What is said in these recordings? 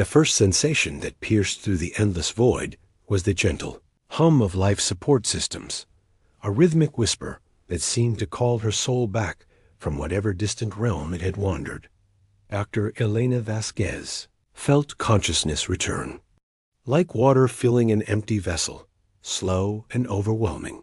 The first sensation that pierced through the endless void was the gentle hum of life support systems, a rhythmic whisper that seemed to call her soul back from whatever distant realm it had wandered. Dr. Elena Vasquez felt consciousness return, like water filling an empty vessel, slow and overwhelming.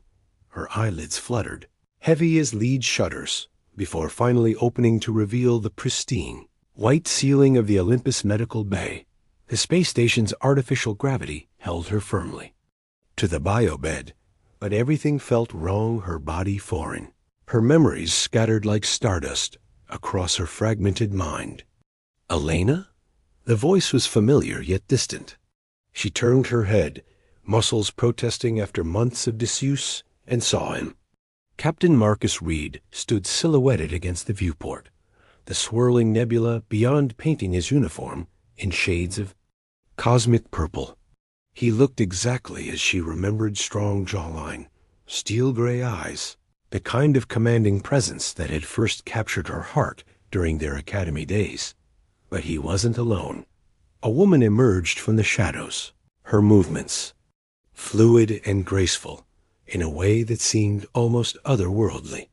Her eyelids fluttered, heavy as lead shutters, before finally opening to reveal the pristine, white ceiling of the Olympus Medical Bay. The space station's artificial gravity held her firmly to the biobed, but everything felt wrong, her body foreign, her memories scattered like stardust across her fragmented mind. Elena? The voice was familiar yet distant. She turned her head, muscles protesting after months of disuse, and saw him. Captain Marcus Reed stood silhouetted against the viewport, the swirling nebula beyond painting his uniform in shades of cosmic purple. He looked exactly as she remembered: strong jawline, steel gray eyes, the kind of commanding presence that had first captured her heart during their academy days. But he wasn't alone. A woman emerged from the shadows, her movements fluid and graceful in a way that seemed almost otherworldly.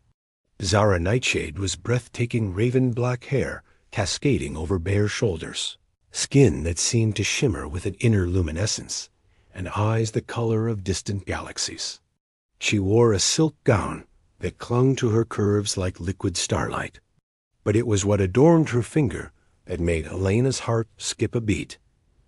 Zara Nightshade was breathtaking raven black hair cascading over bare shoulders, skin that seemed to shimmer with an inner luminescence, and eyes the color of distant galaxies. She wore a silk gown that clung to her curves like liquid starlight, but it was what adorned her finger that made Elena's heart skip a beat.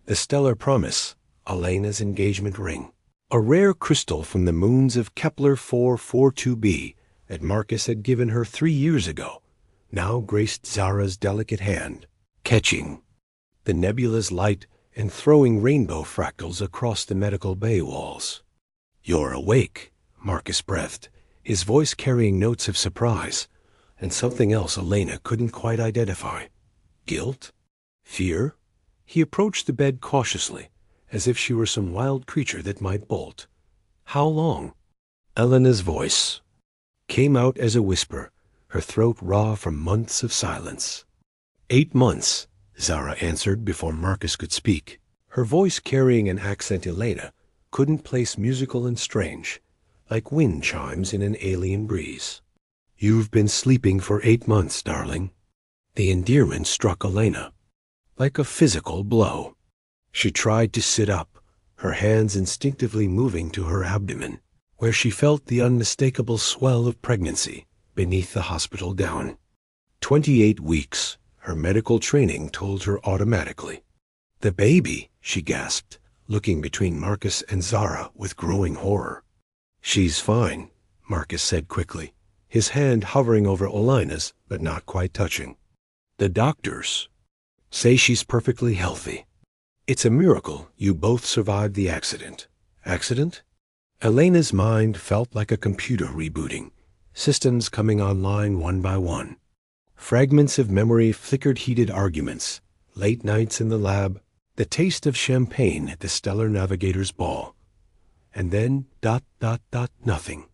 The stellar promise, Elena's engagement ring, a rare crystal from the moons of Kepler 442b that Marcus had given her 3 years ago, now graced Zara's delicate hand, catching the nebula's light and throwing rainbow fractals across the medical bay walls. "You're awake," Marcus breathed, his voice carrying notes of surprise, and something else Elena couldn't quite identify. Guilt? Fear? He approached the bed cautiously, as if she were some wild creature that might bolt. "How long?" Elena's voice came out as a whisper, her throat raw from months of silence. 8 months, Zara answered before Marcus could speak, her voice carrying an accent Elena couldn't place musical and strange, like wind chimes in an alien breeze. "You've been sleeping for 8 months, darling." The endearment struck Elena like a physical blow. She tried to sit up, her hands instinctively moving to her abdomen, where she felt the unmistakable swell of pregnancy beneath the hospital gown. 28 weeks, her medical training told her automatically. "The baby," she gasped, looking between Marcus and Zara with growing horror. "She's fine," Marcus said quickly, his hand hovering over Elena's but not quite touching. "The doctors say she's perfectly healthy. It's a miracle you both survived the accident." Accident? Elena's mind felt like a computer rebooting, systems coming online one by one. Fragments of memory flickered, heated arguments, late nights in the lab, the taste of champagne at the Stellar Navigator's ball. And then ... nothing.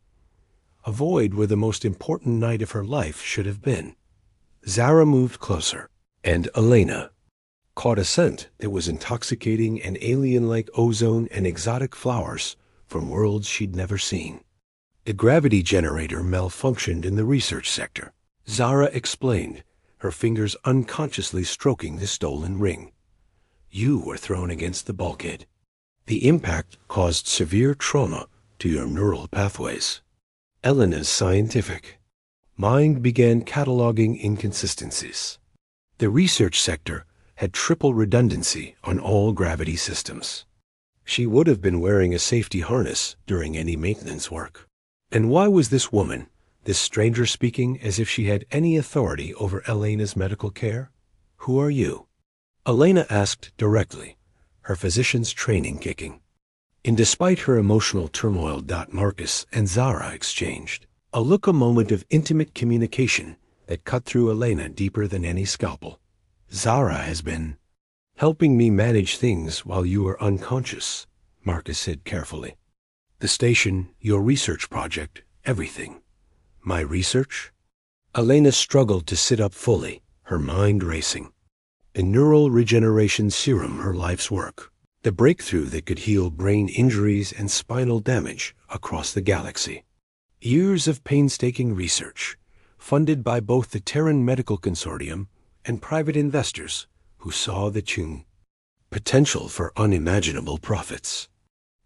A void where the most important night of her life should have been. Zara moved closer, and Elena caught a scent that was intoxicating and alien-like ozone and exotic flowers from worlds she'd never seen. The gravity generator malfunctioned in the research sector, Zara explained, her fingers unconsciously stroking the stolen ring. "You were thrown against the bulkhead. The impact caused severe trauma to your neural pathways." Elena's scientific mind began cataloging inconsistencies. The research sector had triple redundancy on all gravity systems. She would have been wearing a safety harness during any maintenance work. And why was this woman, this stranger, speaking as if she had any authority over Elena's medical care? "Who are you?" Elena asked directly, her physician's training kicking. And despite her emotional turmoil, Marcus and Zara exchanged a look, a moment of intimate communication that cut through Elena deeper than any scalpel. "Zara has been helping me manage things while you were unconscious," Marcus said carefully. "The station, your research project, everything." "My research?" Elena struggled to sit up fully, her mind racing. a neural regeneration serum, her life's work. The breakthrough that could heal brain injuries and spinal damage across the galaxy. Years of painstaking research, funded by both the Terran Medical Consortium and private investors who saw the potential for unimaginable profits.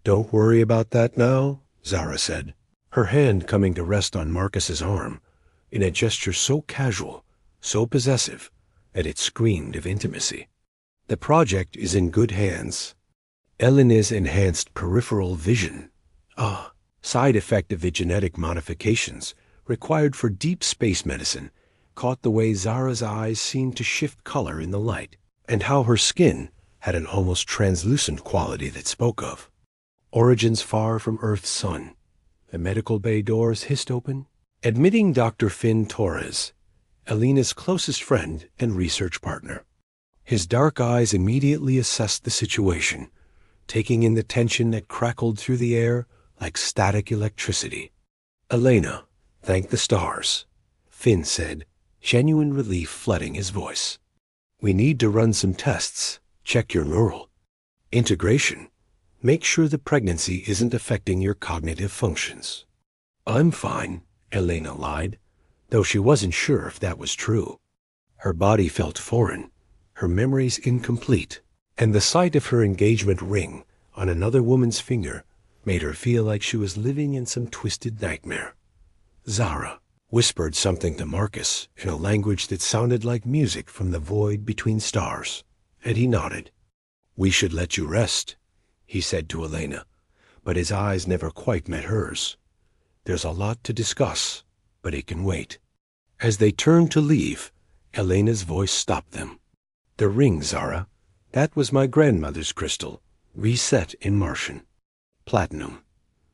"Don't worry about that now," Zara said, her hand coming to rest on Marcus's arm, in a gesture so casual, so possessive, that it screamed of intimacy. "The project is in good hands. Elena's enhanced peripheral vision, a side effect of the genetic modifications required for deep space medicine, caught the way Zara's eyes seemed to shift color in the light, and how her skin had an almost translucent quality that spoke of origins far from Earth's sun." The medical bay doors hissed open, admitting Dr. Finn Torres, Elena's closest friend and research partner. His dark eyes immediately assessed the situation, taking in the tension that crackled through the air like static electricity. "Elena, thank the stars," Finn said, genuine relief flooding his voice. "We need to run some tests, check your neural integration, make sure the pregnancy isn't affecting your cognitive functions." "I'm fine," Elena lied, though she wasn't sure if that was true. Her body felt foreign, her memories incomplete, and the sight of her engagement ring on another woman's finger made her feel like she was living in some twisted nightmare. Zara whispered something to Marcus in a language that sounded like music from the void between stars, and he nodded. "We should let you rest," he said to Elena, but his eyes never quite met hers. "There's a lot to discuss, but it can wait." As they turned to leave, Elena's voice stopped them. "The ring, Zara, that was my grandmother's crystal, reset in Martian. Platinum.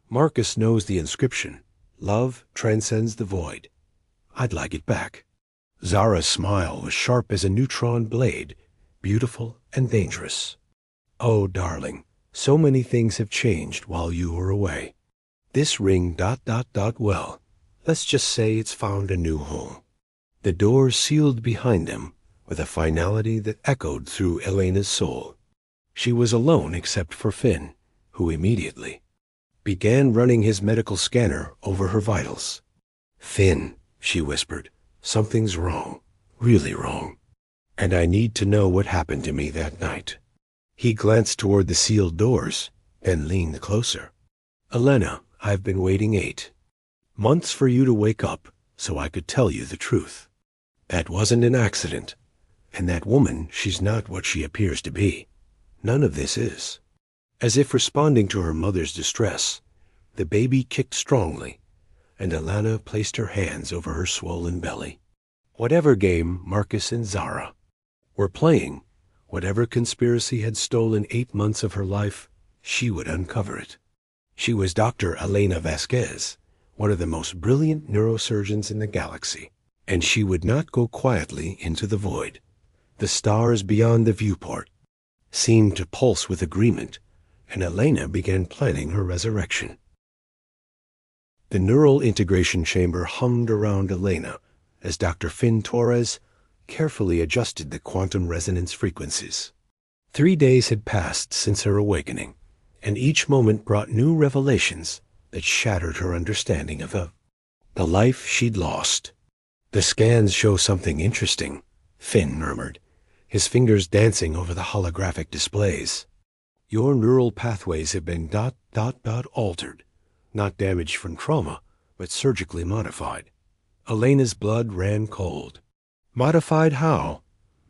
Marcus knows the inscription. Love transcends the void. I'd like it back." Zara's smile was sharp as a neutron blade, beautiful and dangerous. "Oh, darling, so many things have changed while you were away. This ring ... well, let's just say it's found a new home." The doors sealed behind them with a finality that echoed through Elena's soul. She was alone except for Finn, who immediately began running his medical scanner over her vitals. "Finn," she whispered, "something's wrong, really wrong, and I need to know what happened to me that night." He glanced toward the sealed doors, then leaned closer. "Elena, I've been waiting 8 months for you to wake up so I could tell you the truth. That wasn't an accident, and that woman, she's not what she appears to be. None of this is." As if responding to her mother's distress, the baby kicked strongly, and Elena placed her hands over her swollen belly. Whatever game Marcus and Zara were playing, whatever conspiracy had stolen 8 months of her life, she would uncover it. She was Dr. Elena Vasquez, one of the most brilliant neurosurgeons in the galaxy, and she would not go quietly into the void. The stars beyond the viewport seemed to pulse with agreement, and Elena began planning her resurrection. The neural integration chamber hummed around Elena as Dr. Finn Torres carefully adjusted the quantum resonance frequencies. 3 days had passed since her awakening, and each moment brought new revelations that shattered her understanding of the life she'd lost. "The scans show something interesting," Finn murmured, his fingers dancing over the holographic displays. "Your neural pathways have been ... altered, not damaged from trauma, but surgically modified." Elena's blood ran cold. "Modified how?"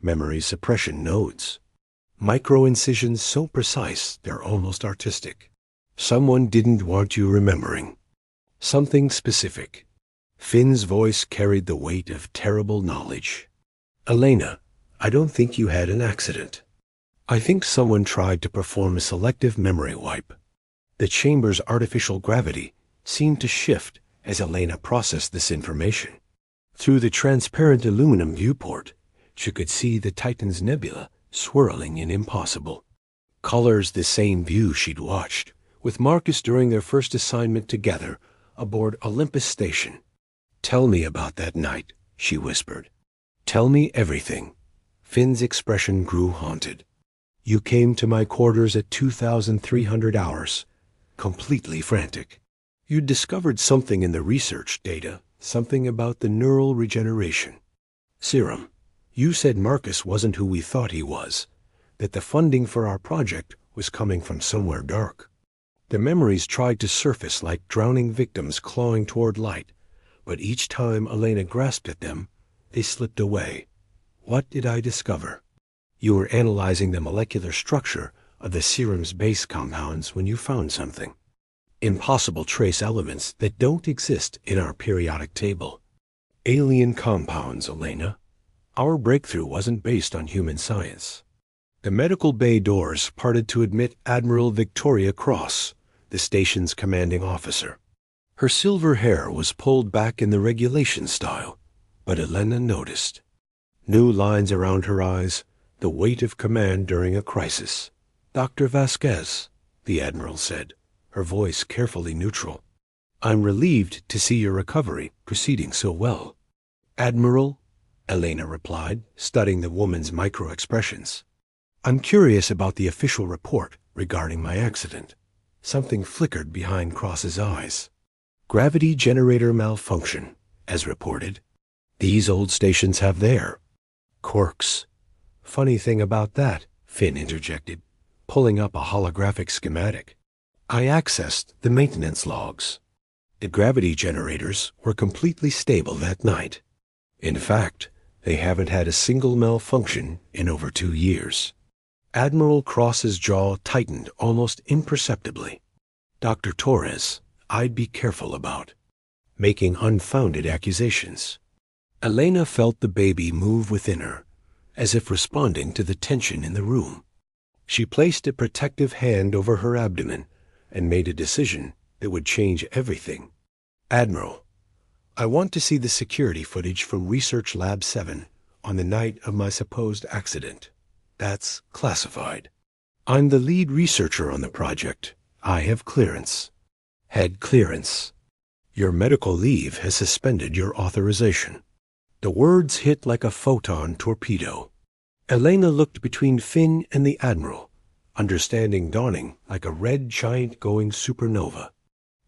"Memory suppression nodes. Micro-incisions so precise they're almost artistic. Someone didn't want you remembering. Something specific." Finn's voice carried the weight of terrible knowledge. "Elena, I don't think you had an accident. I think someone tried to perform a selective memory wipe." The chamber's artificial gravity seemed to shift as Elena processed this information. Through the transparent aluminum viewport, she could see the Titan's nebula swirling in impossible colors, the same view she'd watched with Marcus during their first assignment together aboard Olympus Station. "Tell me about that night," she whispered. "Tell me everything." Finn's expression grew haunted. You came to my quarters at 2,300 hours, completely frantic. You'd discovered something in the research data, something about the neural regeneration. Serum, you said Marcus wasn't who we thought he was, that the funding for our project was coming from somewhere dark. The memories tried to surface like drowning victims clawing toward light, but each time Elena grasped at them, they slipped away. What did I discover? You were analyzing the molecular structure of the serum's base compounds when you found something. Impossible trace elements that don't exist in our periodic table. Alien compounds, Elena. Our breakthrough wasn't based on human science. The medical bay doors parted to admit Admiral Victoria Cross, the station's commanding officer. Her silver hair was pulled back in the regulation style, but Elena noticed. New lines around her eyes, the weight of command during a crisis. Dr. Vasquez, the Admiral said, her voice carefully neutral. I'm relieved to see your recovery proceeding so well. Admiral, Elena replied, studying the woman's micro-expressions. I'm curious about the official report regarding my accident. Something flickered behind Cross's eyes. Gravity generator malfunction, as reported. These old stations have their quirks. Funny thing about that, Finn interjected, pulling up a holographic schematic. I accessed the maintenance logs. The gravity generators were completely stable that night. In fact, they haven't had a single malfunction in over 2 years. Admiral Cross's jaw tightened almost imperceptibly. Dr. Torres, I'd be careful about making unfounded accusations. Elena felt the baby move within her, as if responding to the tension in the room. She placed a protective hand over her abdomen and made a decision that would change everything. Admiral, I want to see the security footage from Research Lab 7 on the night of my supposed accident. That's classified. I'm the lead researcher on the project. I have clearance. Had clearance. Your medical leave has suspended your authorization. The words hit like a photon torpedo. Elena looked between Finn and the Admiral, understanding dawning like a red giant going supernova.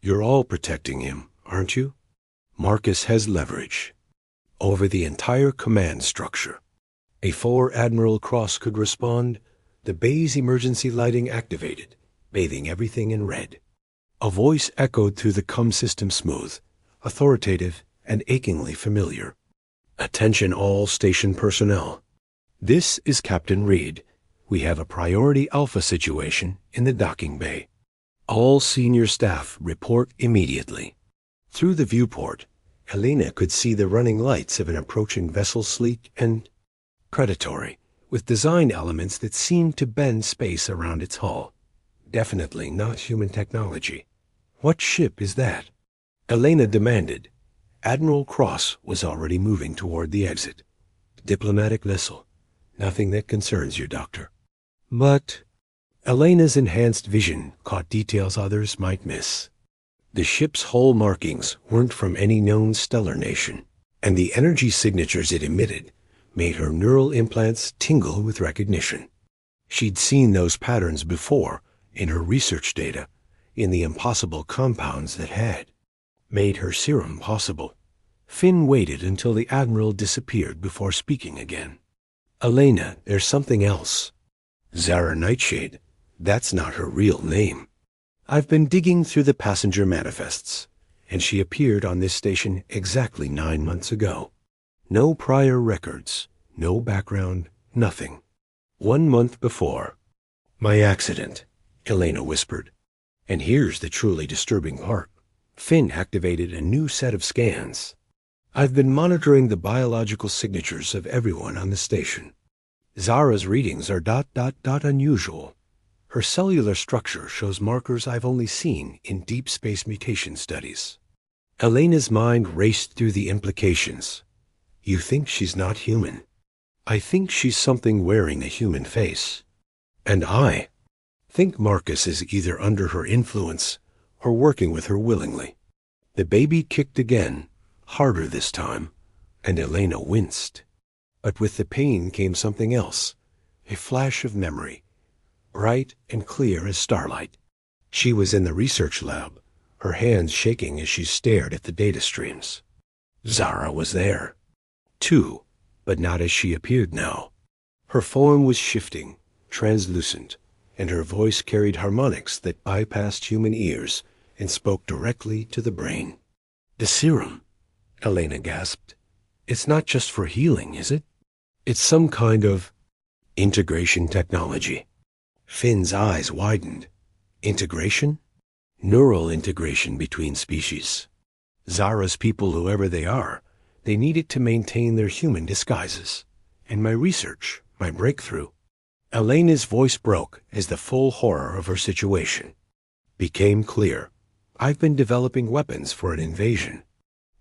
You're all protecting him, aren't you? Marcus has leverage over the entire command structure. Before Admiral Cross could respond, the bay's emergency lighting activated, bathing everything in red. A voice echoed through the COM system smooth, authoritative, and achingly familiar. Attention all station personnel. This is Captain Reed. We have a priority alpha situation in the docking bay. All senior staff report immediately. Through the viewport, Helena could see the running lights of an approaching vessel sleek and predatory, with design elements that seemed to bend space around its hull. Definitely not human technology. What ship is that? Elena demanded. Admiral Cross was already moving toward the exit. Diplomatic vessel. Nothing that concerns you, Doctor. But Elena's enhanced vision caught details others might miss. The ship's hull markings weren't from any known stellar nation, and the energy signatures it emitted made her neural implants tingle with recognition. She'd seen those patterns before in her research data, in the impossible compounds that had made her serum possible. Finn waited until the Admiral disappeared before speaking again. Elena, there's something else. Zara Nightshade, that's not her real name. I've been digging through the passenger manifests, and she appeared on this station exactly 9 months ago. No prior records, no background, nothing. 1 month before. My accident, Elena whispered. And here's the truly disturbing part. Finn activated a new set of scans. I've been monitoring the biological signatures of everyone on the station. Zara's readings are ... unusual. Her cellular structure shows markers I've only seen in deep space mutation studies. Elena's mind raced through the implications. You think she's not human. I think she's something wearing a human face. And I think Marcus is either under her influence or working with her willingly. The baby kicked again, harder this time, and Elena winced. But with the pain came something else, a flash of memory, bright and clear as starlight. She was in the research lab, her hands shaking as she stared at the data streams. Zara was there, too, but not as she appeared now. Her form was shifting, translucent, and her voice carried harmonics that bypassed human ears and spoke directly to the brain. "The serum," Elena gasped. "It's not just for healing, is it? It's some kind of integration technology." Finn's eyes widened. Integration? Neural integration between species. Zara's people, whoever they are, they need it to maintain their human disguises. And my research, my breakthrough. Elena's voice broke as the full horror of her situation became clear. "I've been developing weapons for an invasion."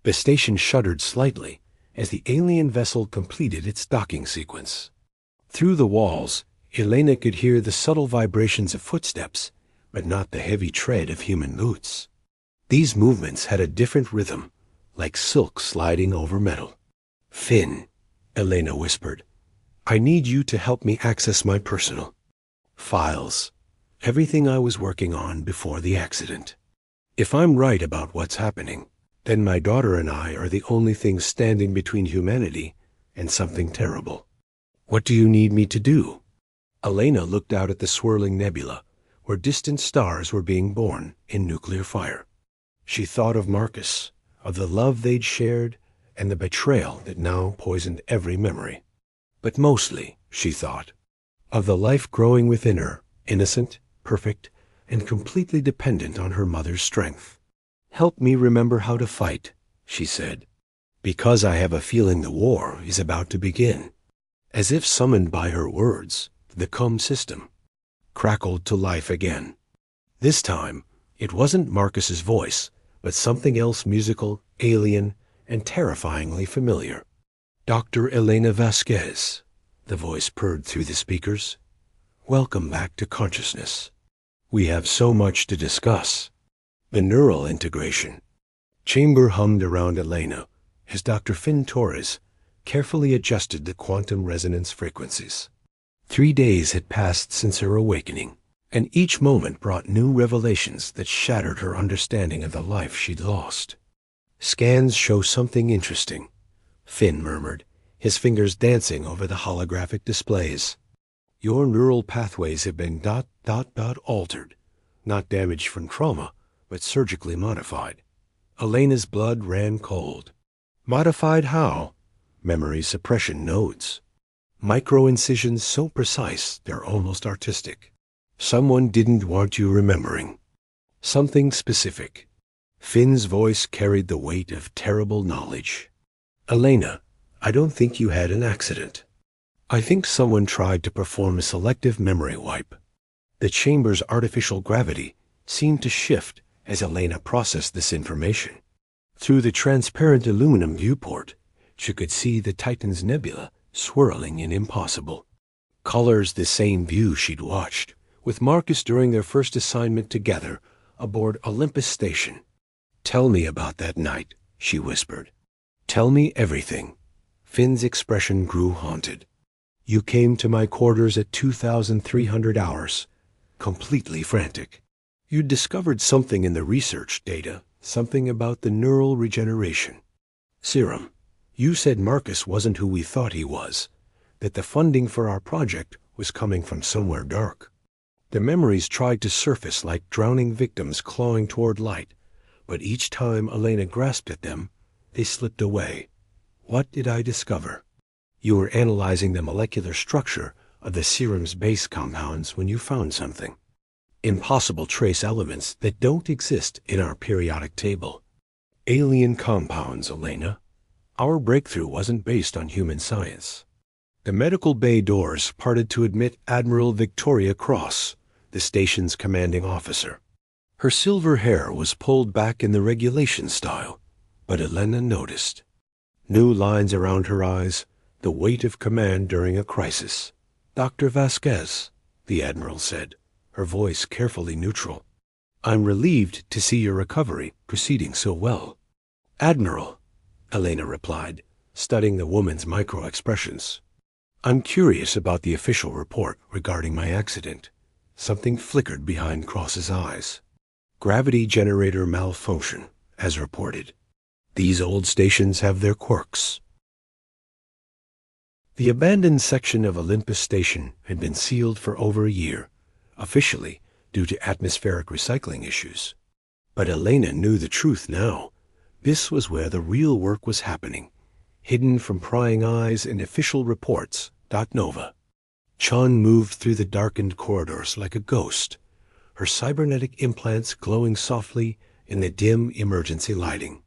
The station shuddered slightly as the alien vessel completed its docking sequence. Through the walls, Elena could hear the subtle vibrations of footsteps, but not the heavy tread of human boots. These movements had a different rhythm, like silk sliding over metal. "Finn," Elena whispered, "I need you to help me access my personal files, everything I was working on before the accident. If I'm right about what's happening, then my daughter and I are the only things standing between humanity and something terrible. What do you need me to do?" Elena looked out at the swirling nebula, where distant stars were being born in nuclear fire. She thought of Marcus, of the love they'd shared, and the betrayal that now poisoned every memory. But mostly, she thought, of the life growing within her, innocent, perfect, and completely dependent on her mother's strength. "Help me remember how to fight," she said, "because I have a feeling the war is about to begin." As if summoned by her words, the Coma system crackled to life again. This time, it wasn't Marcus's voice, but something else musical, alien, and terrifyingly familiar. "Dr. Elena Vasquez," the voice purred through the speakers. "Welcome back to consciousness. We have so much to discuss." The neural integration. Chamber hummed around Elena as Dr. Finn Torres carefully adjusted the quantum resonance frequencies. 3 days had passed since her awakening, and each moment brought new revelations that shattered her understanding of the life she'd lost. "Scans show something interesting," Finn murmured, his fingers dancing over the holographic displays. "Your neural pathways have been altered, not damaged from trauma, but surgically modified." Elena's blood ran cold. "Modified how?" "Memory suppression nodes. Micro-incisions so precise they're almost artistic. Someone didn't want you remembering. Something specific." Finn's voice carried the weight of terrible knowledge. "Elena, I don't think you had an accident. I think someone tried to perform a selective memory wipe." The chamber's artificial gravity seemed to shift as Elena processed this information. Through the transparent aluminum viewport, she could see the Titan's nebula swirling in impossible colors, the same view she'd watched with Marcus during their first assignment together aboard Olympus Station. "Tell me about that night," she whispered. "Tell me everything." Finn's expression grew haunted. "You came to my quarters at 2,300 hours, completely frantic. You'd discovered something in the research data, something about the neural regeneration serum. You said Marcus wasn't who we thought he was, that the funding for our project was coming from somewhere dark. The memories tried to surface like drowning victims clawing toward light, but each time Elena grasped at them, they slipped away. What did I discover? You were analyzing the molecular structure of the serum's base compounds when you found something. Impossible trace elements that don't exist in our periodic table. Alien compounds, Elena. Our breakthrough wasn't based on human science." The medical bay doors parted to admit Admiral Victoria Cross, the station's commanding officer. Her silver hair was pulled back in the regulation style, but Elena noticed. New lines around her eyes, the weight of command during a crisis. "Dr. Vasquez," the Admiral said, her voice carefully neutral. "I'm relieved to see your recovery proceeding so well." "Admiral," Elena replied, studying the woman's micro-expressions. "I'm curious about the official report regarding my accident." Something flickered behind Cross's eyes. "Gravity generator malfunction, as reported. These old stations have their quirks." The abandoned section of Olympus Station had been sealed for over a year, officially due to atmospheric recycling issues. But Elena knew the truth now. This was where the real work was happening, hidden from prying eyes and official reports. Nova. Chun moved through the darkened corridors like a ghost, her cybernetic implants glowing softly in the dim emergency lighting.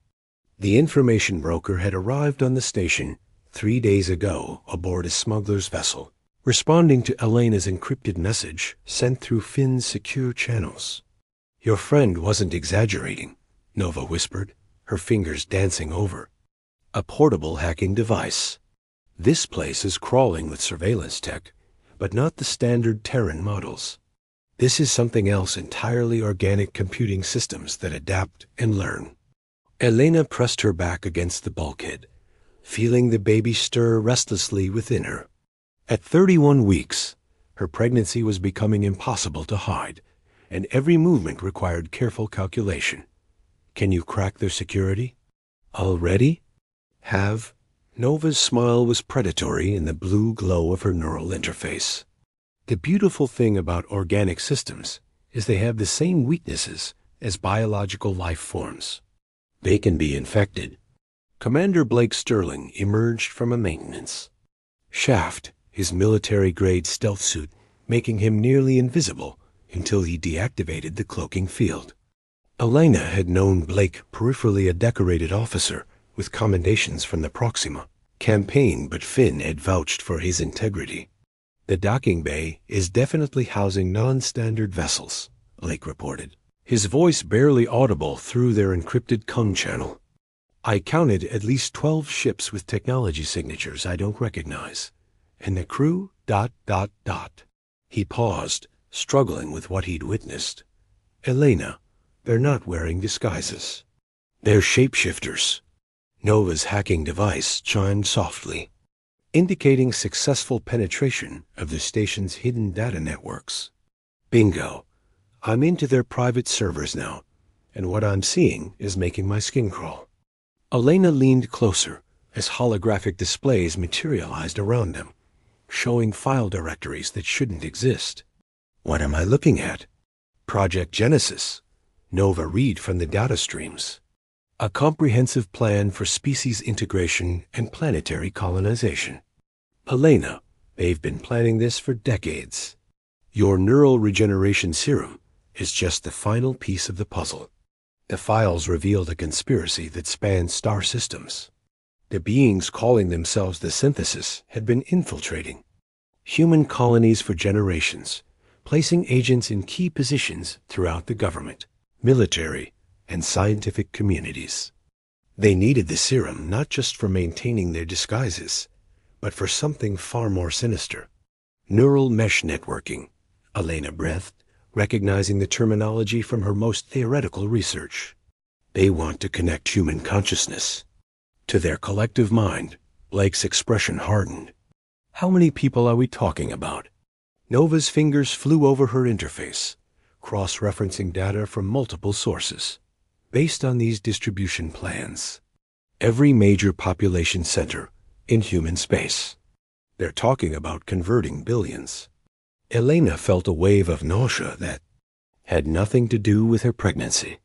The information broker had arrived on the station 3 days ago aboard a smuggler's vessel, responding to Elena's encrypted message sent through Finn's secure channels. "Your friend wasn't exaggerating," Nova whispered, her fingers dancing over. "A portable hacking device. This place is crawling with surveillance tech, but not the standard Terran models. This is something else entirely organic computing systems that adapt and learn." Elena pressed her back against the bulkhead, feeling the baby stir restlessly within her. At 31 weeks, her pregnancy was becoming impossible to hide, and every movement required careful calculation. "Can you crack their security?" "Already?" "Have?" Nova's smile was predatory in the blue glow of her neural interface. "The beautiful thing about organic systems is they have the same weaknesses as biological life forms. They can be infected." Commander Blake Sterling emerged from a maintenance shaft, his military-grade stealth suit making him nearly invisible until he deactivated the cloaking field. Elena had known Blake peripherally a decorated officer with commendations from the Proxima campaign, but Finn had vouched for his integrity. "The docking bay is definitely housing non-standard vessels," Blake reported, his voice barely audible through their encrypted comm channel. "I counted at least 12 ships with technology signatures I don't recognize. And the crew, ... He paused, struggling with what he'd witnessed. "Elena, they're not wearing disguises. They're shapeshifters." Nova's hacking device chimed softly, indicating successful penetration of the station's hidden data networks. "Bingo. I'm into their private servers now, and what I'm seeing is making my skin crawl." Elena leaned closer as holographic displays materialized around them, showing file directories that shouldn't exist. "What am I looking at?" "Project Genesis." Nova read from the data streams. "A comprehensive plan for species integration and planetary colonization." "Elena, they've been planning this for decades. Your neural regeneration serum is just the final piece of the puzzle." The files revealed a conspiracy that spanned star systems. The beings calling themselves the Synthesis had been infiltrating human colonies for generations, placing agents in key positions throughout the government, military, and scientific communities. They needed the serum not just for maintaining their disguises, but for something far more sinister. "Neural mesh networking," Elena breathed, recognizing the terminology from her most theoretical research. "They want to connect human consciousness to their collective mind." Blake's expression hardened. "How many people are we talking about?" Nova's fingers flew over her interface, cross-referencing data from multiple sources. "Based on these distribution plans, every major population center in human space. They're talking about converting billions." Elena felt a wave of nausea that had nothing to do with her pregnancy.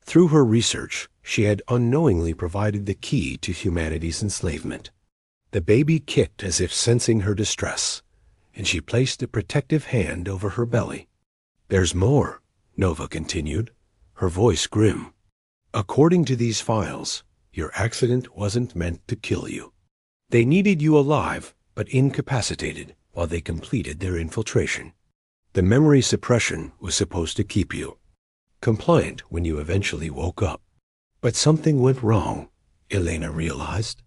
Through her research, she had unknowingly provided the key to humanity's enslavement. The baby kicked as if sensing her distress, and she placed a protective hand over her belly. "There's more," Nova continued, her voice grim. "According to these files, your accident wasn't meant to kill you. They needed you alive, but incapacitated while they completed their infiltration. The memory suppression was supposed to keep you compliant when you eventually woke up. But something went wrong," Elena realized.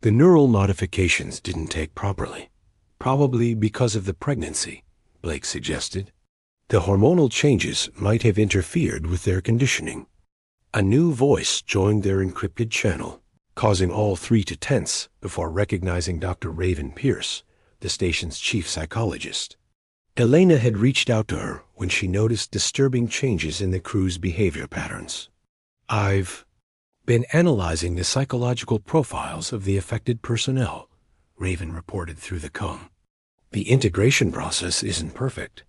"The neural modifications didn't take properly. Probably because of the pregnancy," Blake suggested. "The hormonal changes might have interfered with their conditioning." A new voice joined their encrypted channel. causing all three to tense before recognizing Dr. Raven Pierce, the station's chief psychologist. Elena had reached out to her when she noticed disturbing changes in the crew's behavior patterns. "I've been analyzing the psychological profiles of the affected personnel," Raven reported through the com. "The integration process isn't perfect.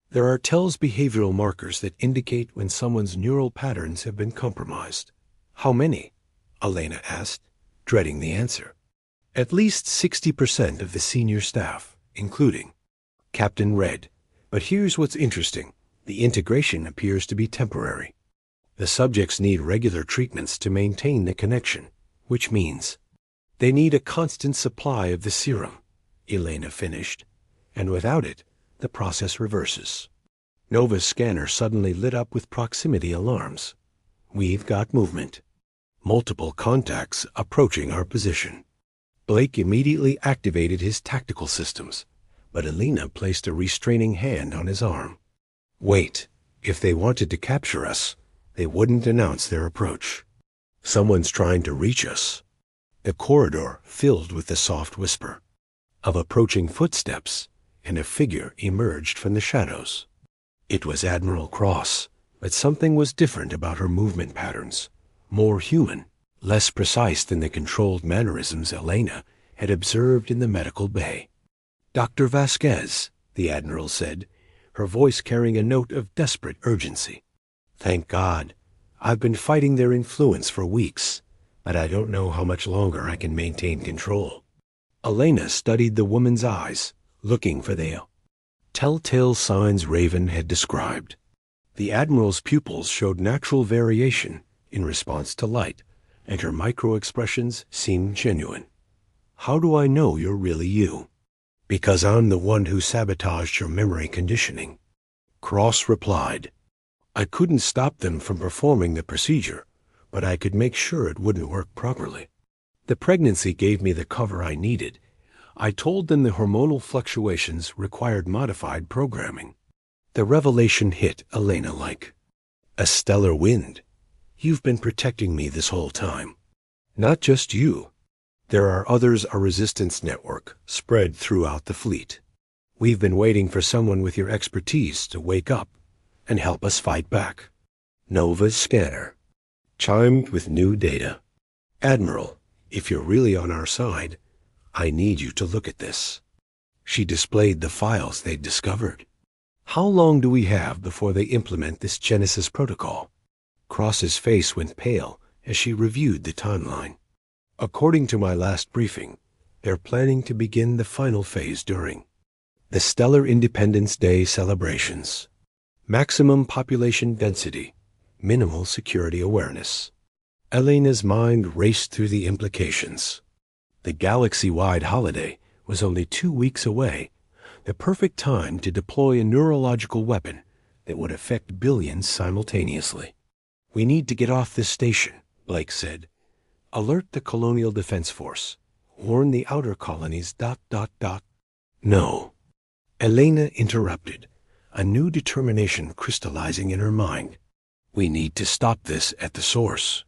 There are TELS behavioral markers that indicate when someone's neural patterns have been compromised." "How many?" Elena asked, dreading the answer. "At least 60% of the senior staff, including Captain Red. But here's what's interesting. The integration appears to be temporary. The subjects need regular treatments to maintain the connection, which means they need a constant supply of the serum," Elena finished, "and without it, the process reverses." Nova's scanner suddenly lit up with proximity alarms. "We've got movement. Multiple contacts approaching our position." Blake immediately activated his tactical systems, but Elena placed a restraining hand on his arm. "Wait. If they wanted to capture us, they wouldn't announce their approach. Someone's trying to reach us." The corridor filled with the soft whisper of approaching footsteps, and a figure emerged from the shadows. It was Admiral Cross, but something was different about her movement patterns, more human, less precise than the controlled mannerisms Elena had observed in the medical bay. "Dr. Vasquez," the Admiral said, her voice carrying a note of desperate urgency. "Thank God. I've been fighting their influence for weeks, but I don't know how much longer I can maintain control." Elena studied the woman's eyes, looking for the telltale signs Raven had described. The Admiral's pupils showed natural variation in response to light, and her micro-expressions seemed genuine. "How do I know you're really you?" "Because I'm the one who sabotaged your memory conditioning," Cross replied. "I couldn't stop them from performing the procedure, but I could make sure it wouldn't work properly. The pregnancy gave me the cover I needed. I told them the hormonal fluctuations required modified programming." The revelation hit Elena like a stellar wind. "You've been protecting me this whole time." "Not just you. There are others, a resistance network spread throughout the fleet. We've been waiting for someone with your expertise to wake up and help us fight back." Nova's scanner chimed with new data. "Admiral, if you're really on our side, I need you to look at this." She displayed the files they'd discovered. "How long do we have before they implement this Genesis protocol?" Cross's face went pale as she reviewed the timeline. "According to my last briefing, they're planning to begin the final phase during the Stellar Independence Day celebrations. Maximum population density, minimal security awareness." Elena's mind raced through the implications. The galaxy-wide holiday was only 2 weeks away, the perfect time to deploy a neurological weapon that would affect billions simultaneously. "We need to get off this station," Blake said. "Alert the Colonial Defense Force. Warn the outer colonies... No." Elena interrupted, a new determination crystallizing in her mind. "We need to stop this at the source.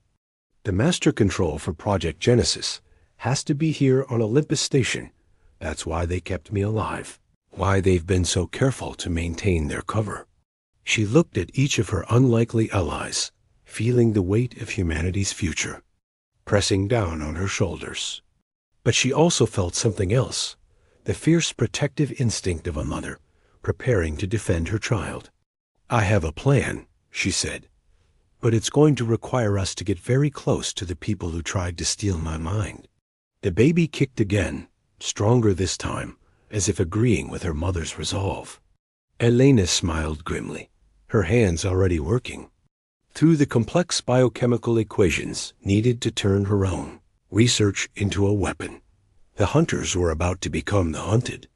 The master control for Project Genesis has to be here on Olympus Station. That's why they kept me alive. Why they've been so careful to maintain their cover." She looked at each of her unlikely allies, feeling the weight of humanity's future pressing down on her shoulders. But she also felt something else, the fierce protective instinct of a mother preparing to defend her child. "I have a plan," she said, "but it's going to require us to get very close to the people who tried to steal my mind." The baby kicked again, stronger this time, as if agreeing with her mother's resolve. Elena smiled grimly, her hands already working through the complex biochemical equations needed to turn her own research into a weapon. The hunters were about to become the hunted.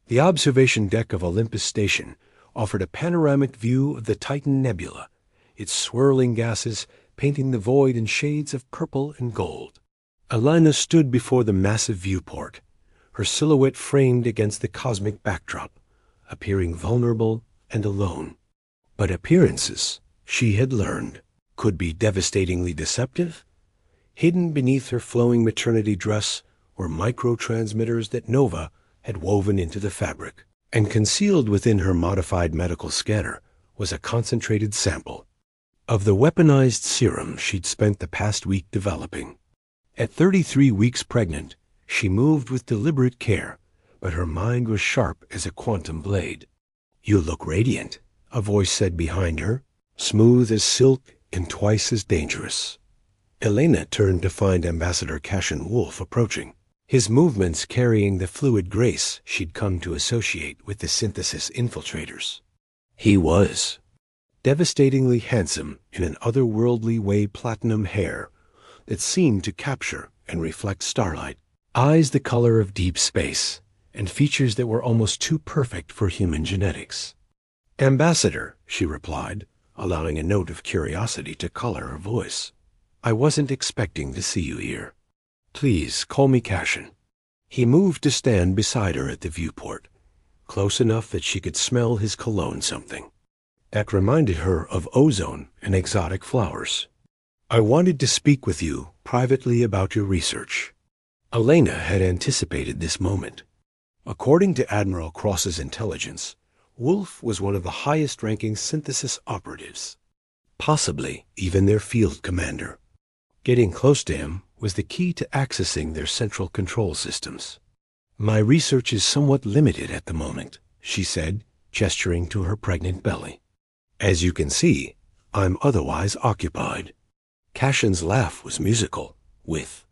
The observation deck of Olympus Station offered a panoramic view of the Titan Nebula, its swirling gases painting the void in shades of purple and gold. Elena stood before the massive viewport, her silhouette framed against the cosmic backdrop, appearing vulnerable and alone. But appearances, she had learned, could be devastatingly deceptive. Hidden beneath her flowing maternity dress were microtransmitters that Nova had woven into the fabric, and concealed within her modified medical scanner was a concentrated sample of the weaponized serum she'd spent the past week developing. At 33 weeks pregnant, she moved with deliberate care, but her mind was sharp as a quantum blade. "You look radiant," a voice said behind her, smooth as silk and twice as dangerous. Elena turned to find Ambassador Cassian Wolf approaching, his movements carrying the fluid grace she'd come to associate with the synthesis infiltrators. He was devastatingly handsome in an otherworldly way, platinum hair that seemed to capture and reflect starlight, eyes the color of deep space, and features that were almost too perfect for human genetics. "Ambassador," she replied, allowing a note of curiosity to color her voice. "I wasn't expecting to see you here. Please call me Cassian." He moved to stand beside her at the viewport, close enough that she could smell his cologne, something that reminded her of ozone and exotic flowers. "I wanted to speak with you privately about your research." Elena had anticipated this moment. According to Admiral Cross's intelligence, Wolf was one of the highest-ranking synthesis operatives, possibly even their field commander. Getting close to him was the key to accessing their central control systems. "My research is somewhat limited at the moment," she said, gesturing to her pregnant belly. "As you can see, I'm otherwise occupied." Cassian's laugh was musical, with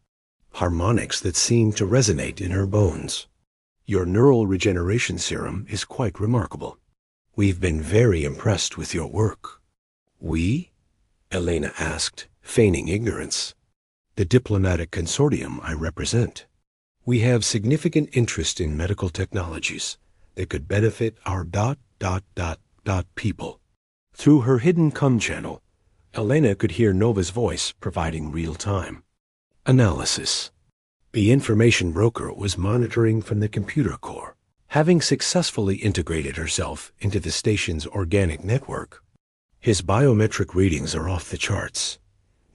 harmonics that seemed to resonate in her bones. "Your neural regeneration serum is quite remarkable. We've been very impressed with your work." "We?" Elena asked, feigning ignorance. "The diplomatic consortium I represent. We have significant interest in medical technologies that could benefit our ... people." Through her hidden com channel, Elena could hear Nova's voice providing real-time analysis. The information broker was monitoring from the computer core, having successfully integrated herself into the station's organic network. "His biometric readings are off the charts,"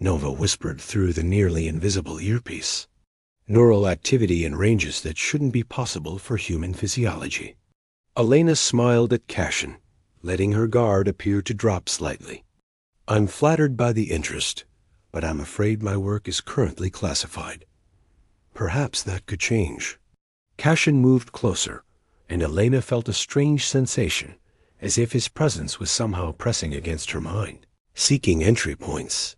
Nova whispered through the nearly invisible earpiece. "Neural activity in ranges that shouldn't be possible for human physiology." Elena smiled at Cassian, letting her guard appear to drop slightly. "I'm flattered by the interest, but I'm afraid my work is currently classified. Perhaps that could change." Cassian moved closer, and Elena felt a strange sensation, as if his presence was somehow pressing against her mind, seeking entry points.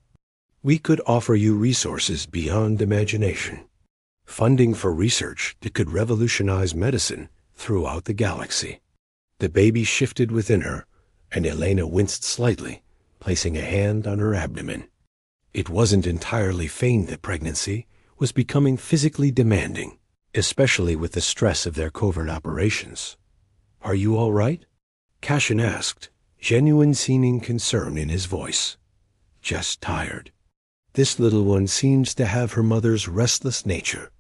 "We could offer you resources beyond imagination. Funding for research that could revolutionize medicine throughout the galaxy." The baby shifted within her, and Elena winced slightly, placing a hand on her abdomen. It wasn't entirely feigned that pregnancy was becoming physically demanding, especially with the stress of their covert operations. "Are you all right?" Cassian asked, genuine seeming concern in his voice. "Just tired. This little one seems to have her mother's restless nature."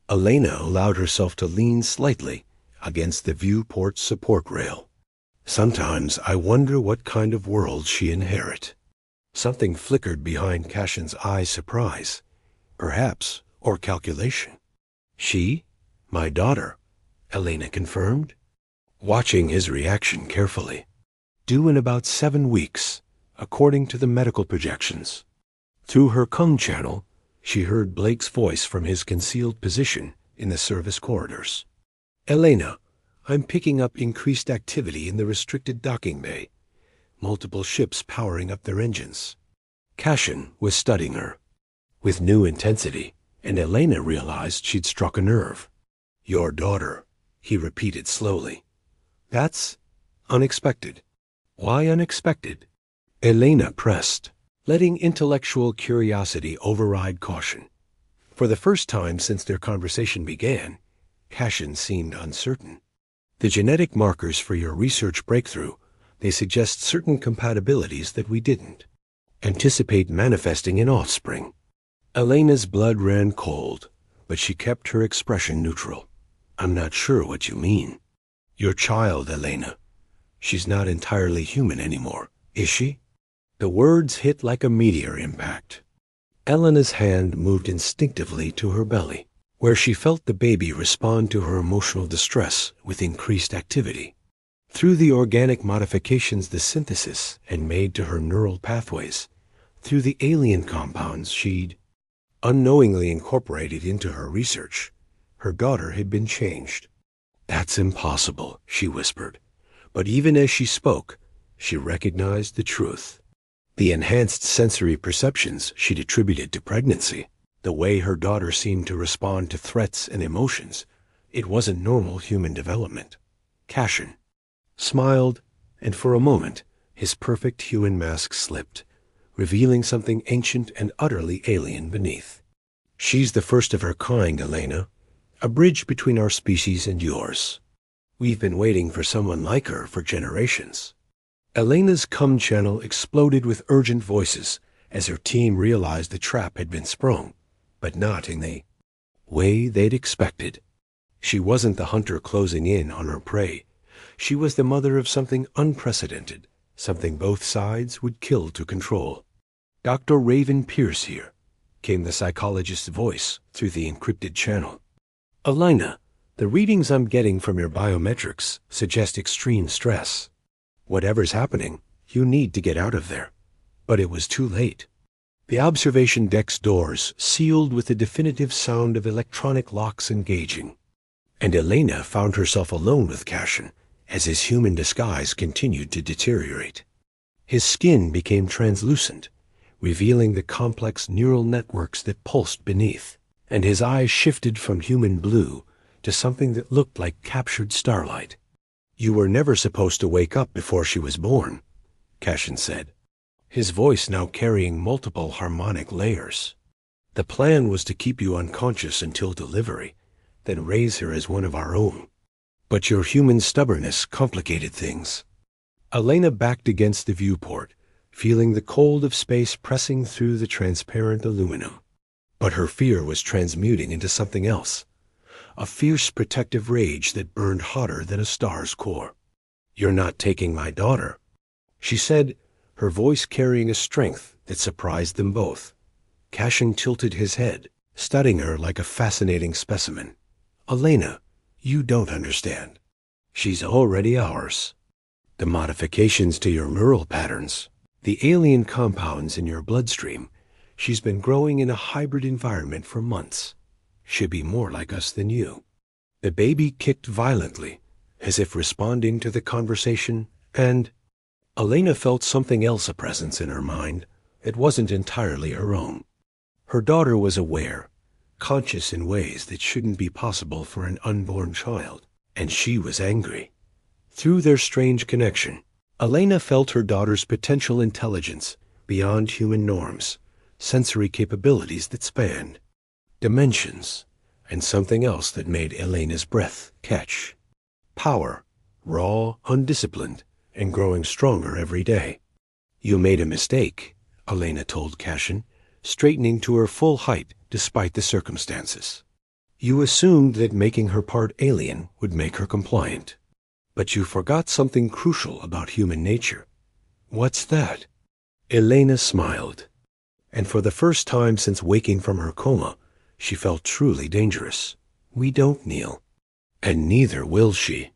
Elena allowed herself to lean slightly against the viewport's support rail. "Sometimes I wonder what kind of world she inherit." Something flickered behind Cassian's eyes, surprise, perhaps, or calculation. "She? My daughter," Elena confirmed, watching his reaction carefully. "Due in about 7 weeks, according to the medical projections." Through her com channel, she heard Blake's voice from his concealed position in the service corridors. "Elena, I'm picking up increased activity in the restricted docking bay. Multiple ships powering up their engines." Cassian was studying her with new intensity, and Elena realized she'd struck a nerve. "Your daughter," he repeated slowly. "That's unexpected." "Why unexpected?" Elena pressed, letting intellectual curiosity override caution. For the first time since their conversation began, Cassian seemed uncertain. "The genetic markers for your research breakthrough, they suggest certain compatibilities that we didn't anticipate manifesting in offspring." Elena's blood ran cold, but she kept her expression neutral. "I'm not sure what you mean." "Your child, Elena. She's not entirely human anymore, is she?" The words hit like a meteor impact. Elena's hand moved instinctively to her belly, where she felt the baby respond to her emotional distress with increased activity. Through the organic modifications the synthesis had made to her neural pathways, through the alien compounds she'd unknowingly incorporated into her research, her daughter had been changed. "That's impossible," she whispered. But even as she spoke, she recognized the truth. The enhanced sensory perceptions she'd attributed to pregnancy, the way her daughter seemed to respond to threats and emotions, it wasn't normal human development. Cashin smiled, and for a moment his perfect human mask slipped, revealing something ancient and utterly alien beneath. "She's the first of her kind, Elena, a bridge between our species and yours. We've been waiting for someone like her for generations." Elena's cum channel exploded with urgent voices as her team realized the trap had been sprung, but not in the way they'd expected. She wasn't the hunter closing in on her prey. She was the mother of something unprecedented, something both sides would kill to control. "Dr. Raven Pierce here," came the psychologist's voice through the encrypted channel. "Elena, the readings I'm getting from your biometrics suggest extreme stress. Whatever's happening, you need to get out of there." But it was too late. The observation deck's doors sealed with the definitive sound of electronic locks engaging, and Elena found herself alone with Cashin as his human disguise continued to deteriorate. His skin became translucent, revealing the complex neural networks that pulsed beneath, and his eyes shifted from human blue to something that looked like captured starlight. "You were never supposed to wake up before she was born," Cashin said, his voice now carrying multiple harmonic layers. "The plan was to keep you unconscious until delivery, then raise her as one of our own. But your human stubbornness complicated things." Elena backed against the viewport, feeling the cold of space pressing through the transparent aluminum. But her fear was transmuting into something else, a fierce protective rage that burned hotter than a star's core. "You're not taking my daughter," she said, her voice carrying a strength that surprised them both. Cashin tilted his head, studying her like a fascinating specimen. "Elena, you don't understand. She's already ours. The modifications to your neural patterns, the alien compounds in your bloodstream, she's been growing in a hybrid environment for months. She'll be more like us than you." The baby kicked violently, as if responding to the conversation, and Elena felt something else a presence in her mind. It wasn't entirely her own. Her daughter was aware, conscious in ways that shouldn't be possible for an unborn child, and she was angry. Through their strange connection, Elena felt her daughter's potential intelligence beyond human norms, sensory capabilities that spanned dimensions, and something else that made Elena's breath catch. Power, raw, undisciplined, and growing stronger every day. "You made a mistake," Elena told Cashin, straightening to her full height despite the circumstances. "You assumed that making her part alien would make her compliant. But you forgot something crucial about human nature." "What's that?" Elena smiled, and for the first time since waking from her coma, she felt truly dangerous. "We don't kneel, and neither will she."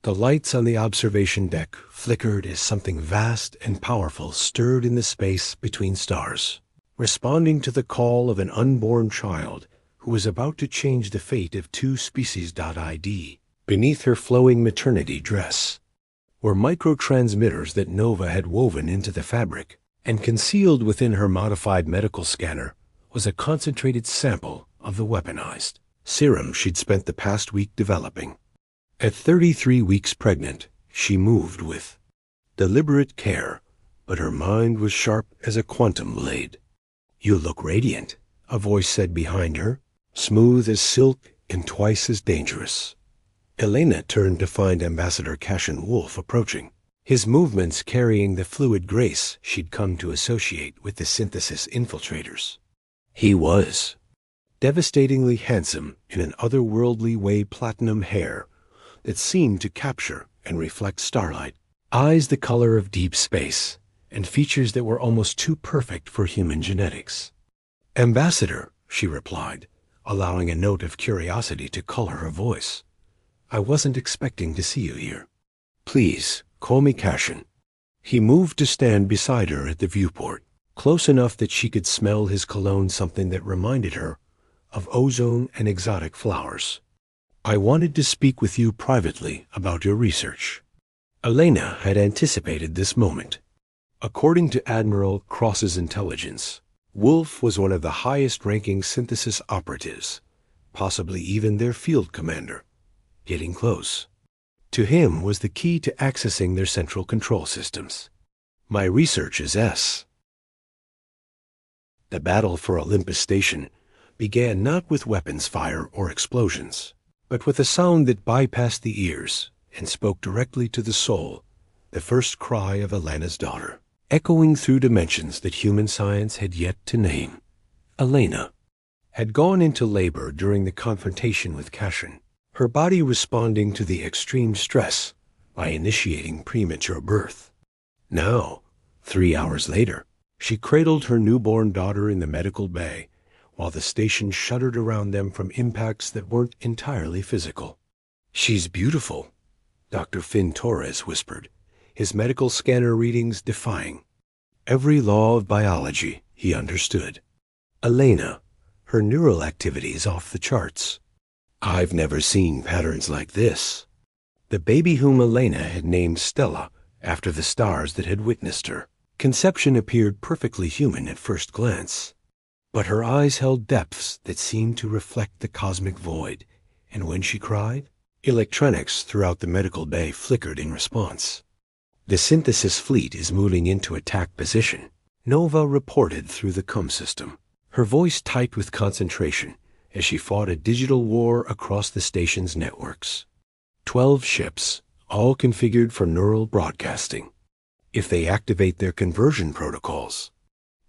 The lights on the observation deck flickered as something vast and powerful stirred in the space between stars, responding to the call of an unborn child who was about to change the fate of two species.id. Beneath her flowing maternity dress were microtransmitters that Nova had woven into the fabric, and concealed within her modified medical scanner was a concentrated sample of the weaponized serum she'd spent the past week developing. At 33 weeks pregnant, she moved with deliberate care, but her mind was sharp as a quantum blade. "You look radiant," a voice said behind her, smooth as silk and twice as dangerous. Elena turned to find Ambassador Cashin Wolf approaching, his movements carrying the fluid grace she'd come to associate with the synthesis infiltrators. He was devastatingly handsome in an otherworldly way, platinum hair that seemed to capture and reflect starlight, eyes the color of deep space, and features that were almost too perfect for human genetics. "Ambassador," she replied, allowing a note of curiosity to color her voice. "I wasn't expecting to see you here. Please, call me Cashin." He moved to stand beside her at the viewport, close enough that she could smell his cologne, something that reminded her of ozone and exotic flowers. "I wanted to speak with you privately about your research." Elena had anticipated this moment. According to Admiral Cross's intelligence, Wolf was one of the highest-ranking synthesis operatives, possibly even their field commander. Getting close. To him was the key to accessing their central control systems. "My research is S." The battle for Olympus Station began not with weapons fire or explosions, but with a sound that bypassed the ears and spoke directly to the soul, the first cry of Elena's daughter, echoing through dimensions that human science had yet to name. Elena had gone into labor during the confrontation with Cashin, her body responding to the extreme stress by initiating premature birth. Now, 3 hours later, she cradled her newborn daughter in the medical bay, while the station shuddered around them from impacts that weren't entirely physical. "She's beautiful," Dr. Finn Torres whispered, his medical scanner readings defying every law of biology he understood. Elena, her neural activity is off the charts. "I've never seen patterns like this." The baby whom Elena had named Stella after the stars that had witnessed her conception appeared perfectly human at first glance, but her eyes held depths that seemed to reflect the cosmic void, and when she cried, electronics throughout the medical bay flickered in response. "The synthesis fleet is moving into attack position," Nova reported through the Coma system, her voice tight with concentration as she fought a digital war across the station's networks. 12 ships, all configured for neural broadcasting. If they activate their conversion protocols,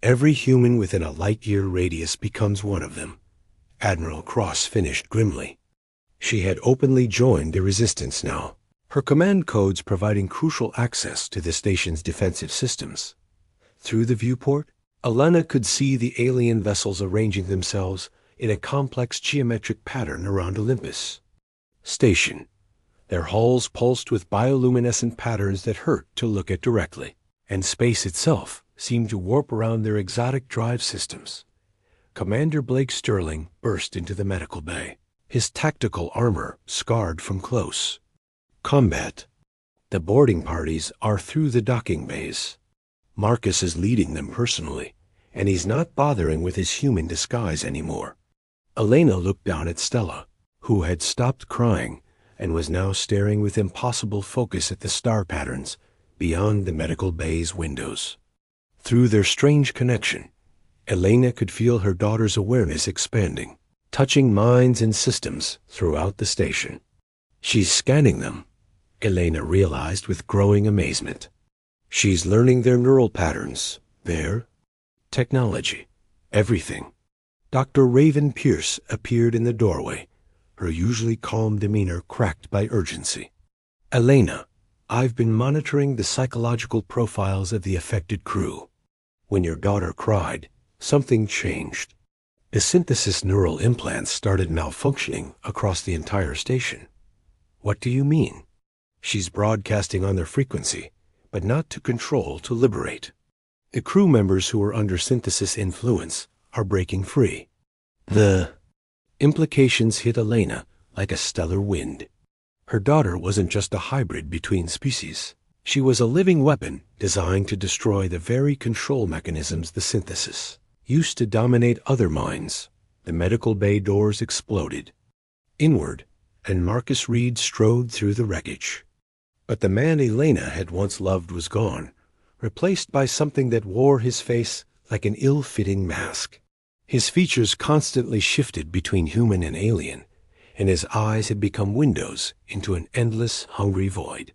every human within a light-year radius becomes one of them, Admiral Cross finished grimly. She had openly joined the resistance now, her command codes providing crucial access to the station's defensive systems. Through the viewport, Elena could see the alien vessels arranging themselves in a complex geometric pattern around Olympus Station, their hulls pulsed with bioluminescent patterns that hurt to look at directly, and space itself seemed to warp around their exotic drive systems. Commander Blake Sterling burst into the medical bay, his tactical armor scarred from close combat. The boarding parties are through the docking bays. Marcus is leading them personally, and he's not bothering with his human disguise anymore. Elena looked down at Stella, who had stopped crying and was now staring with impossible focus at the star patterns beyond the medical bay's windows. Through their strange connection, Elena could feel her daughter's awareness expanding, touching minds and systems throughout the station. She's scanning them, Elena realized with growing amazement. She's learning their neural patterns, their technology, everything. Dr. Raven Pierce appeared in the doorway, her usually calm demeanor cracked by urgency. "Elena, I've been monitoring the psychological profiles of the affected crew. When your daughter cried, something changed. The synthesis neural implants started malfunctioning across the entire station." "What do you mean?" "She's broadcasting on their frequency, but not to control, to liberate. The crew members who are under synthesis influence are breaking free." The implications hit Elena like a stellar wind. Her daughter wasn't just a hybrid between species. She was a living weapon designed to destroy the very control mechanisms the synthesis used to dominate other minds. The medical bay doors exploded inward, and Marcus Reed strode through the wreckage. But the man Elena had once loved was gone, replaced by something that wore his face like an ill-fitting mask. His features constantly shifted between human and alien, and his eyes had become windows into an endless, hungry void.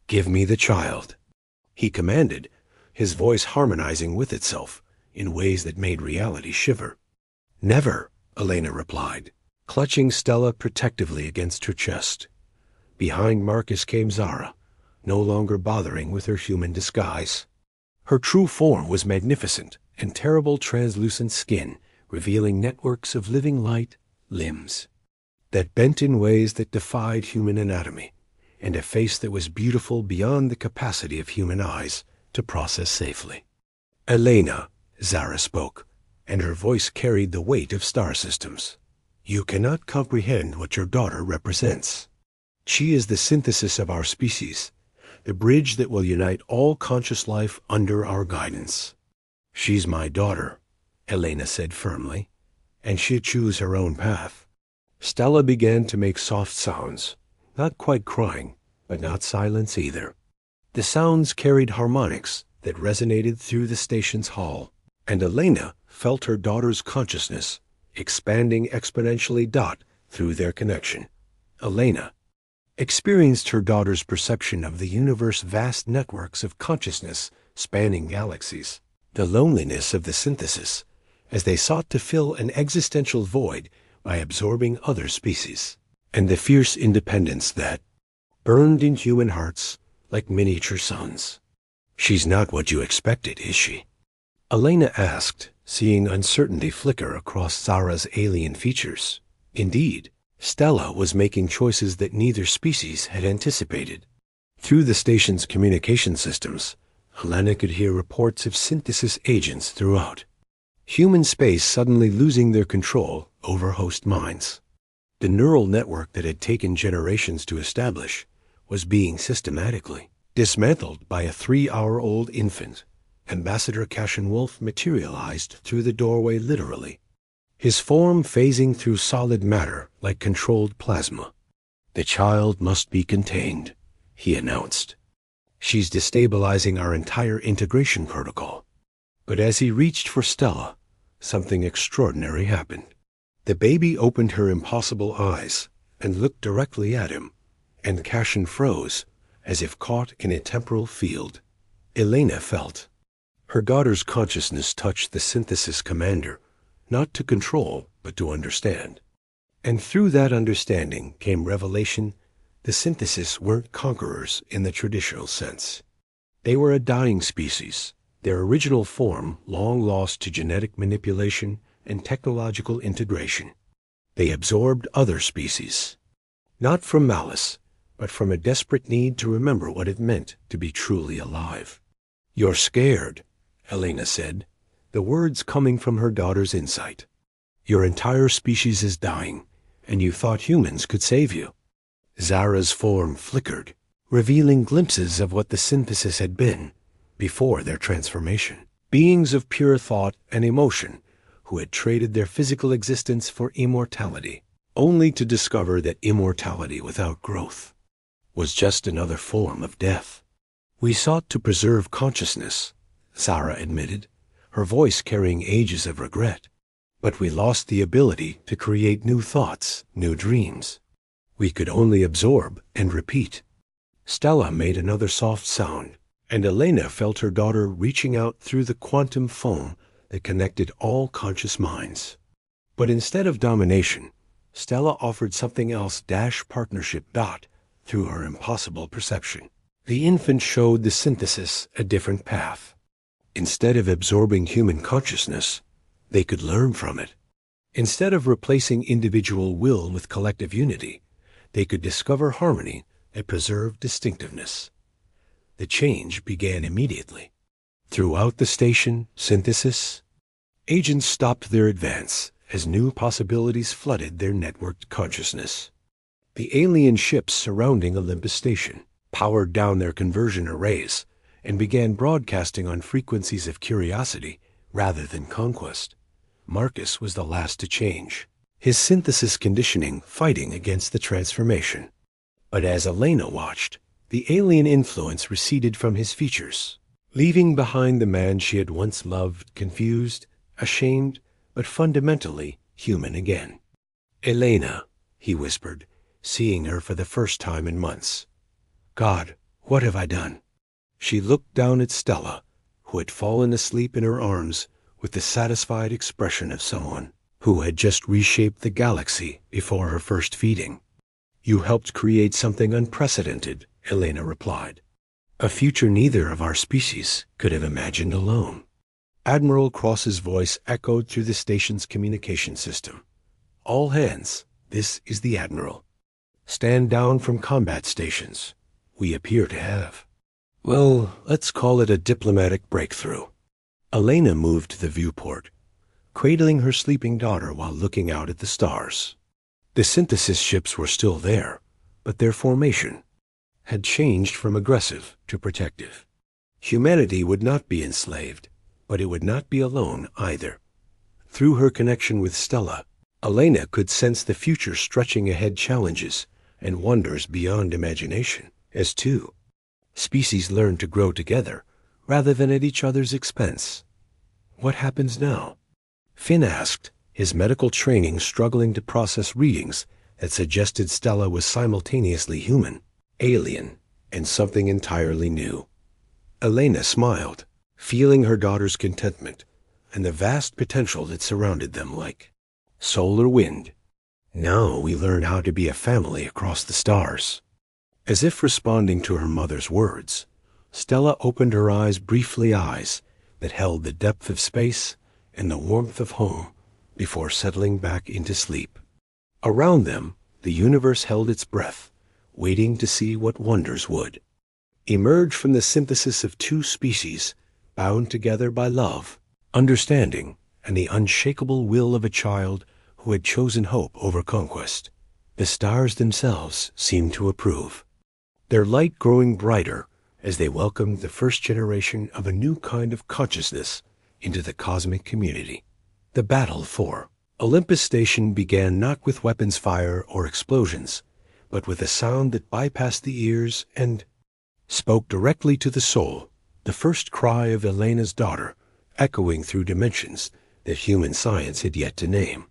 "Give me the child," he commanded, his voice harmonizing with itself in ways that made reality shiver. "Never," Elena replied, clutching Stella protectively against her chest. Behind Marcus came Zara, no longer bothering with her human disguise. Her true form was magnificent, and terrible translucent skin revealing networks of living light, limbs that bent in ways that defied human anatomy, and a face that was beautiful beyond the capacity of human eyes to process safely. "Elena," Zara spoke, and her voice carried the weight of star systems. "You cannot comprehend what your daughter represents. She is the synthesis of our species, the bridge that will unite all conscious life under our guidance." "She's my daughter," Elena said firmly, "and she'll choose her own path." Stella began to make soft sounds, not quite crying, but not silence either. The sounds carried harmonics that resonated through the station's hall, and Elena felt her daughter's consciousness expanding exponentially. Through their connection, Elena experienced her daughter's perception of the universe's vast networks of consciousness spanning galaxies, the loneliness of the synthesis as they sought to fill an existential void by absorbing other species, and the fierce independence that burned in human hearts like miniature suns. "She's not what you expected, is she?" Elena asked, seeing uncertainty flicker across Zara's alien features. Indeed, Stella was making choices that neither species had anticipated. Through the station's communication systems, Elena could hear reports of synthesis agents throughout. Human space suddenly losing their control over host minds. The neural network that had taken generations to establish was being systematically dismantled by a 3-hour-old infant. Ambassador Cashin Wolf materialized through the doorway literally, his form phasing through solid matter like controlled plasma. "The child must be contained," he announced. "She's destabilizing our entire integration protocol." But as he reached for Stella, something extraordinary happened. The baby opened her impossible eyes and looked directly at him, and Cashin froze, as if caught in a temporal field. Elena felt her daughter's consciousness touched the synthesis commander, not to control, but to understand. And through that understanding came revelation. The synthesis weren't conquerors in the traditional sense. They were a dying species, their original form long lost to genetic manipulation and technological integration. They absorbed other species, not from malice, but from a desperate need to remember what it meant to be truly alive. "You're scared," Elena said, the words coming from her daughter's insight. "Your entire species is dying, and you thought humans could save you." Zara's form flickered, revealing glimpses of what the synthesis had been before their transformation. Beings of pure thought and emotion who had traded their physical existence for immortality, only to discover that immortality without growth was just another form of death. "We sought to preserve consciousness," Zara admitted, her voice carrying ages of regret. "But we lost the ability to create new thoughts, new dreams. We could only absorb and repeat." Stella made another soft sound, and Elena felt her daughter reaching out through the quantum foam that connected all conscious minds. But instead of domination, Stella offered something else: partnership. Through her impossible perception, the infant showed the synthesis a different path. Instead of absorbing human consciousness, they could learn from it. Instead of replacing individual will with collective unity, they could discover harmony that preserved distinctiveness. The change began immediately. Throughout the station, synthesis agents stopped their advance as new possibilities flooded their networked consciousness. The alien ships surrounding Olympus Station powered down their conversion arrays and began broadcasting on frequencies of curiosity rather than conquest. Marcus was the last to change, his synthesis conditioning fighting against the transformation. But as Elena watched, the alien influence receded from his features, leaving behind the man she had once loved, confused, ashamed, but fundamentally human again. "Elena," he whispered, seeing her for the first time in months. "God, what have I done?" She looked down at Stella, who had fallen asleep in her arms with the satisfied expression of someone who had just reshaped the galaxy before her first feeding. "You helped create something unprecedented," Elena replied. "A future neither of our species could have imagined alone." Admiral Cross's voice echoed through the station's communication system. "All hands, this is the Admiral. Stand down from combat stations. We appear to have, well, let's call it a diplomatic breakthrough." Elena moved to the viewport, cradling her sleeping daughter while looking out at the stars. The synthesis ships were still there, but their formation had changed from aggressive to protective. Humanity would not be enslaved, but it would not be alone either. Through her connection with Stella, Elena could sense the future stretching ahead challenges and wonders beyond imagination, as two species learn to grow together rather than at each other's expense. "What happens now?" Finn asked, his medical training struggling to process readings that suggested Stella was simultaneously human, alien, and something entirely new. Elena smiled, feeling her daughter's contentment and the vast potential that surrounded them like solar wind. "Now we learn how to be a family across the stars." As if responding to her mother's words, Stella opened her eyes briefly, eyes that held the depth of space and the warmth of home before settling back into sleep. Around them, the universe held its breath, waiting to see what wonders would emerge from the synthesis of two species bound together by love, understanding, and the unshakable will of a child who had chosen hope over conquest. The stars themselves seemed to approve, their light growing brighter as they welcomed the first generation of a new kind of consciousness into the cosmic community. The battle for Olympus Station began not with weapons fire or explosions, but with a sound that bypassed the ears and spoke directly to the soul, the first cry of Elena's daughter, echoing through dimensions that human science had yet to name.